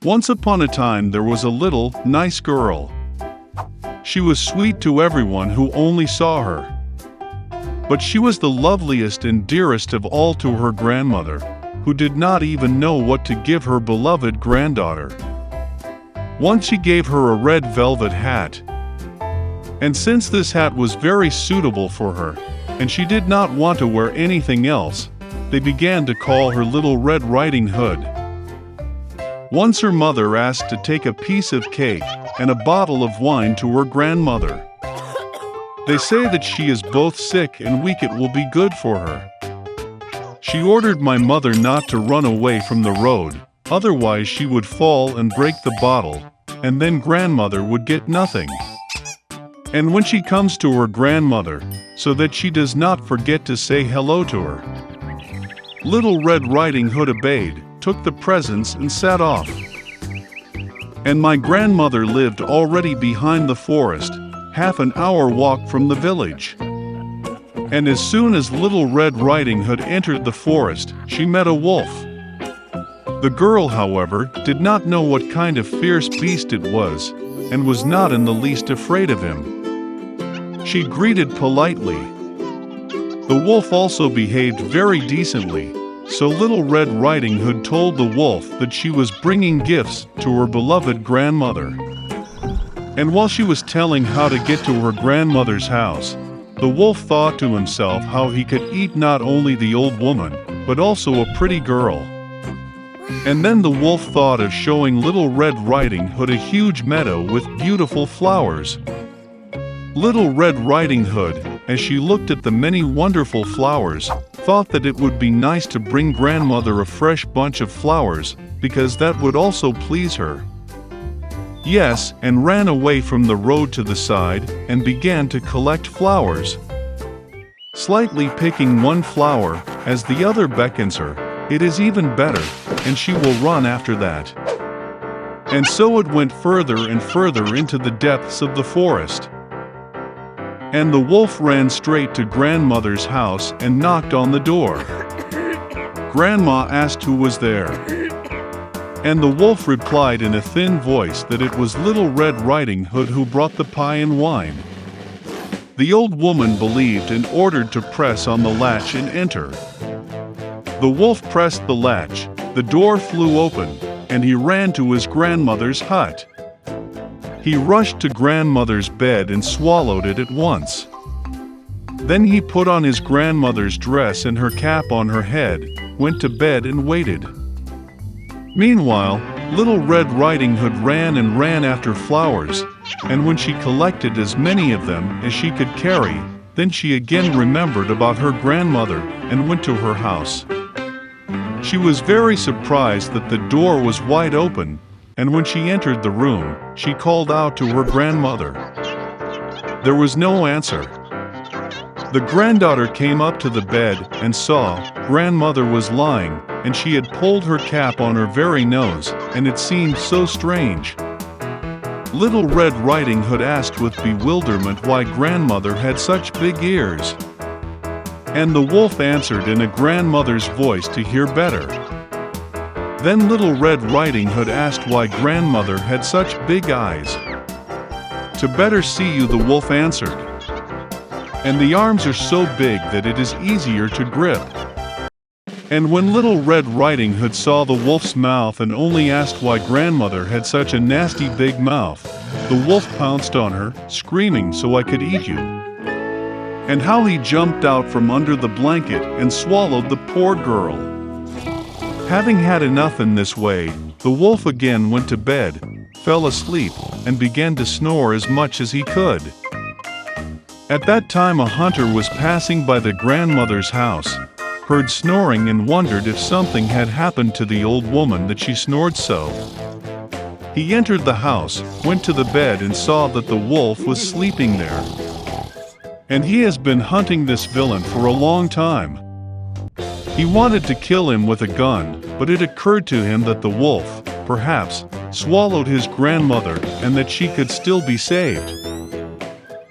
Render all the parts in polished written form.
Once upon a time there was a little, nice girl. She was sweet to everyone who only saw her. But she was the loveliest and dearest of all to her grandmother, who did not even know what to give her beloved granddaughter. Once she gave her a red velvet hat. And since this hat was very suitable for her, and she did not want to wear anything else, they began to call her Little Red Riding Hood. Once her mother asked to take a piece of cake and a bottle of wine to her grandmother. They say that she is both sick and weak, it will be good for her. She ordered my mother not to run away from the road, otherwise she would fall and break the bottle, and then grandmother would get nothing. And when she comes to her grandmother, so that she does not forget to say hello to her. Little Red Riding Hood obeyed, took the presents and set off. And my grandmother lived already behind the forest, half an hour walk from the village. And as soon as Little Red Riding Hood entered the forest, she met a wolf. The girl, however, did not know what kind of fierce beast it was, and was not in the least afraid of him. She greeted politely. The wolf also behaved very decently, so Little Red Riding Hood told the wolf that she was bringing gifts to her beloved grandmother. And while she was telling how to get to her grandmother's house, the wolf thought to himself how he could eat not only the old woman, but also a pretty girl. And then the wolf thought of showing Little Red Riding Hood a huge meadow with beautiful flowers. Little Red Riding Hood, as she looked at the many wonderful flowers, thought that it would be nice to bring grandmother a fresh bunch of flowers, because that would also please her. Yes, and ran away from the road to the side, and began to collect flowers. Slightly picking one flower, as the other beckons her, it is even better, and she will run after that. And so it went further and further into the depths of the forest. And the wolf ran straight to grandmother's house and knocked on the door. Grandma asked who was there. And the wolf replied in a thin voice that it was Little Red Riding Hood who brought the pie and wine. The old woman believed and ordered to press on the latch and enter. The wolf pressed the latch, the door flew open, and he ran to his grandmother's hut. He rushed to grandmother's bed and swallowed it at once. Then he put on his grandmother's dress and her cap on her head, went to bed and waited. Meanwhile, Little Red Riding Hood ran and ran after flowers, and when she collected as many of them as she could carry, then she again remembered about her grandmother and went to her house. She was very surprised that the door was wide open, and when she entered the room, she called out to her grandmother. There was no answer. The granddaughter came up to the bed and saw grandmother was lying, and she had pulled her cap on her very nose, and it seemed so strange. Little Red Riding Hood asked with bewilderment why grandmother had such big ears. And the wolf answered in a grandmother's voice to hear better. Then Little Red Riding Hood asked why grandmother had such big eyes. To better see you, the wolf answered. And the arms are so big that it is easier to grip. And when Little Red Riding Hood saw the wolf's mouth and only asked why grandmother had such a nasty big mouth, the wolf pounced on her, screaming, "So I could eat you!" And how he jumped out from under the blanket and swallowed the poor girl. Having had enough in this way, the wolf again went to bed, fell asleep, and began to snore as much as he could. At that time a hunter was passing by the grandmother's house, heard snoring and wondered if something had happened to the old woman that she snored so. He entered the house, went to the bed and saw that the wolf was sleeping there. And he has been hunting this villain for a long time. He wanted to kill him with a gun, but it occurred to him that the wolf, perhaps, swallowed his grandmother and that she could still be saved.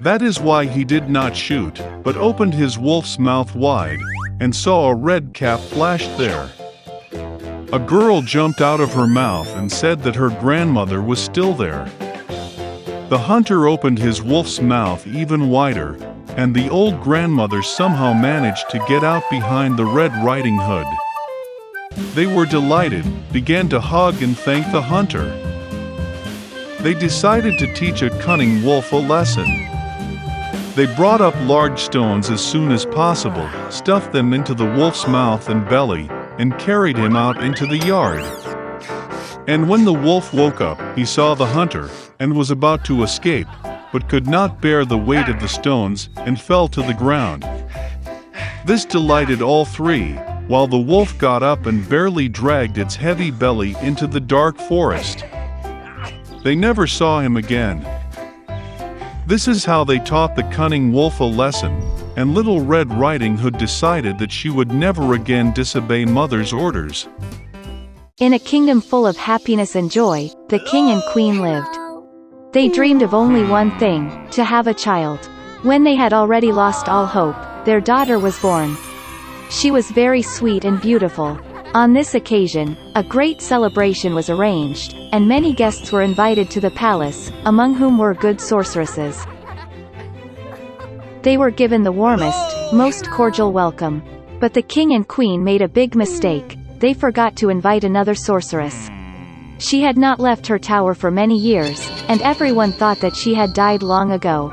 That is why he did not shoot, but opened his wolf's mouth wide, and saw a red cap flashed there. A girl jumped out of her mouth and said that her grandmother was still there. The hunter opened his wolf's mouth even wider, and the old grandmother somehow managed to get out behind the Red Riding Hood. They were delighted, began to hug and thank the hunter. They decided to teach a cunning wolf a lesson. They brought up large stones as soon as possible, stuffed them into the wolf's mouth and belly, and carried him out into the yard. And when the wolf woke up, he saw the hunter, and was about to escape, but could not bear the weight of the stones, and fell to the ground. This delighted all three, while the wolf got up and barely dragged its heavy belly into the dark forest. They never saw him again. This is how they taught the cunning wolf a lesson, and Little Red Riding Hood decided that she would never again disobey Mother's orders. In a kingdom full of happiness and joy, the king and queen lived. They dreamed of only one thing, to have a child. When they had already lost all hope, their daughter was born. She was very sweet and beautiful. On this occasion, a great celebration was arranged, and many guests were invited to the palace, among whom were good sorceresses. They were given the warmest, most cordial welcome. But the king and queen made a big mistake. They forgot to invite another sorceress. She had not left her tower for many years, and everyone thought that she had died long ago.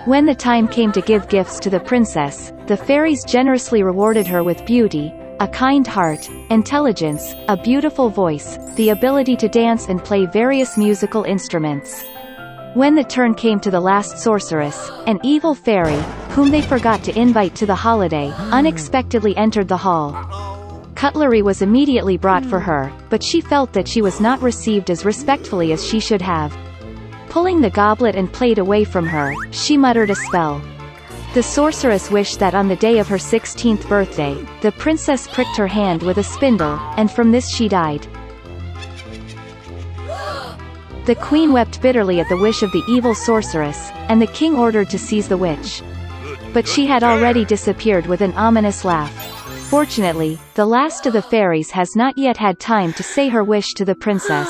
When the time came to give gifts to the princess, the fairies generously rewarded her with beauty, a kind heart, intelligence, a beautiful voice, the ability to dance and play various musical instruments. When the turn came to the last sorceress, an evil fairy, whom they forgot to invite to the holiday, unexpectedly entered the hall. Cutlery was immediately brought for her, but she felt that she was not received as respectfully as she should have. Pulling the goblet and plate away from her, she muttered a spell. The sorceress wished that on the day of her 16th birthday, the princess pricked her hand with a spindle, and from this she died. The queen wept bitterly at the wish of the evil sorceress, and the king ordered to seize the witch. But she had already disappeared with an ominous laugh. Fortunately, the last of the fairies has not yet had time to say her wish to the princess.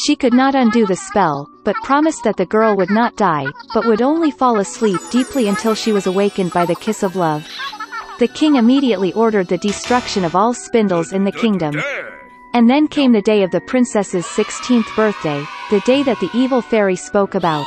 She could not undo the spell, but promised that the girl would not die, but would only fall asleep deeply until she was awakened by the kiss of love. The king immediately ordered the destruction of all spindles in the kingdom. And then came the day of the princess's 16th birthday, the day that the evil fairy spoke about.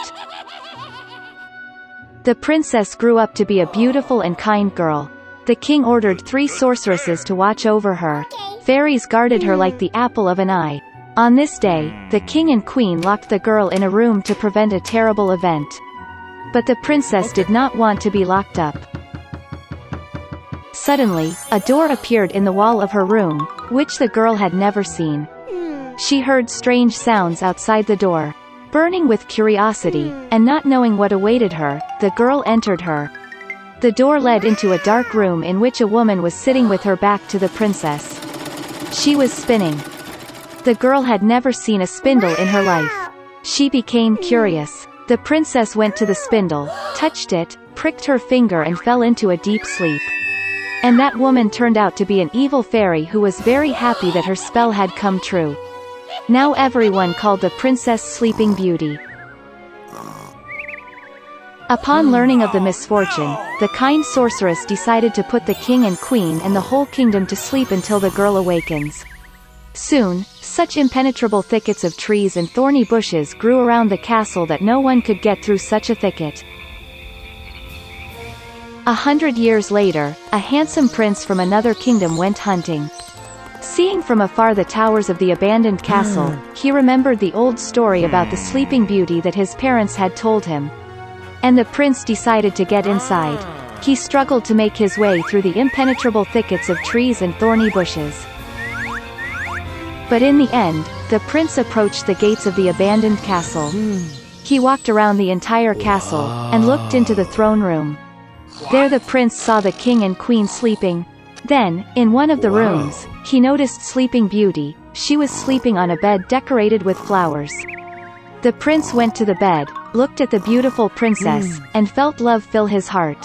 The princess grew up to be a beautiful and kind girl. The king ordered 3 sorceresses to watch over her. Fairies guarded her like the apple of an eye. On this day, the king and queen locked the girl in a room to prevent a terrible event. But the princess did not want to be locked up. Suddenly, a door appeared in the wall of her room, which the girl had never seen. She heard strange sounds outside the door. Burning with curiosity, and not knowing what awaited her, the girl entered her. The door led into a dark room in which a woman was sitting with her back to the princess. She was spinning. The girl had never seen a spindle in her life. She became curious. The princess went to the spindle, touched it, pricked her finger and fell into a deep sleep. And that woman turned out to be an evil fairy who was very happy that her spell had come true. Now everyone called the princess Sleeping Beauty. Upon learning of the misfortune, the kind sorceress decided to put the king and queen and the whole kingdom to sleep until the girl awakens. Soon, such impenetrable thickets of trees and thorny bushes grew around the castle that no one could get through such a thicket. 100 years later, a handsome prince from another kingdom went hunting. Seeing from afar the towers of the abandoned castle, he remembered the old story about the Sleeping Beauty that his parents had told him. And the prince decided to get inside. He struggled to make his way through the impenetrable thickets of trees and thorny bushes. But in the end, the prince approached the gates of the abandoned castle. He walked around the entire castle, and looked into the throne room. There the prince saw the king and queen sleeping. Then, in one of the rooms, he noticed Sleeping Beauty. She was sleeping on a bed decorated with flowers. The prince went to the bed, looked at the beautiful princess, and felt love fill his heart.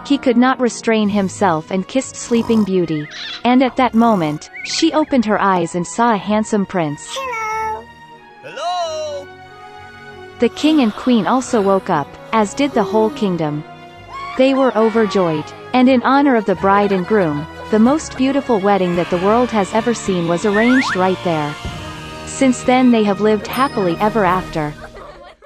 He could not restrain himself and kissed Sleeping Beauty. And at that moment, she opened her eyes and saw a handsome prince. Hello? The king and queen also woke up, as did the whole kingdom. They were overjoyed. And in honor of the bride and groom, the most beautiful wedding that the world has ever seen was arranged right there. Since then they have lived happily ever after.